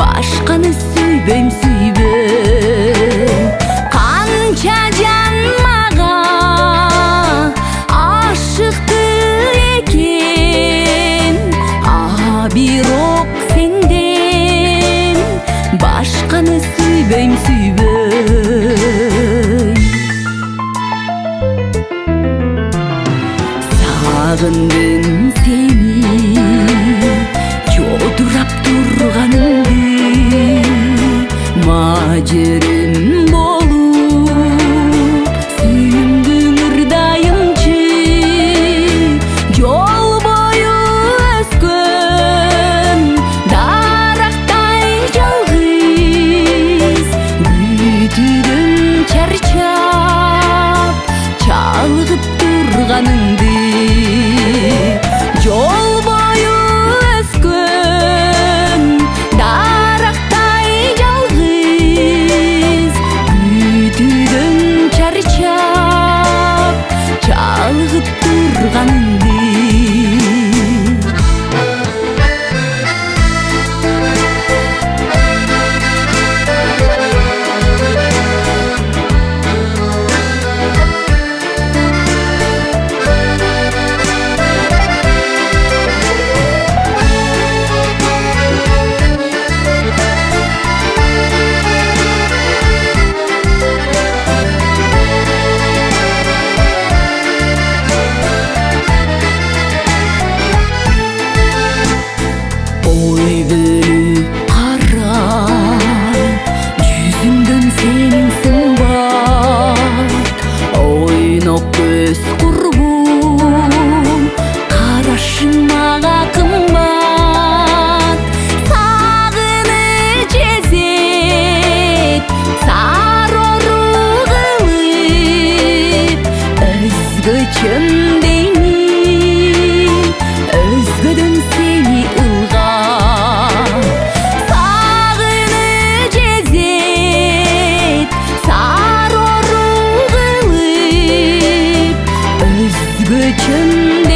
башканы сүйбөйм канча жан мага ашыкты экен, бирок сенден башканы сүйбөйм Сагындым сени, жодурап турганыңды, мажырым болуп сүйүмдүң ырдайымчы, жол бою өскөн дарактай жалгыз, күтүүдөн чарчап чалгып турганыңды, жол бою өскөн дарактай жалгыз, күтүүдөн чарчап чалгып турганыңды. Ой бөлүп карайм, жүзүңдөн сенин сымбат, ойнок көз курбум, карашың мага кымбат. Сагыныч эзет сарору кылып, өзгөчөмдейни, өзгөдөн сени ылгап. Сагыныч эзет сарору кылып, өзгөчөмдейни,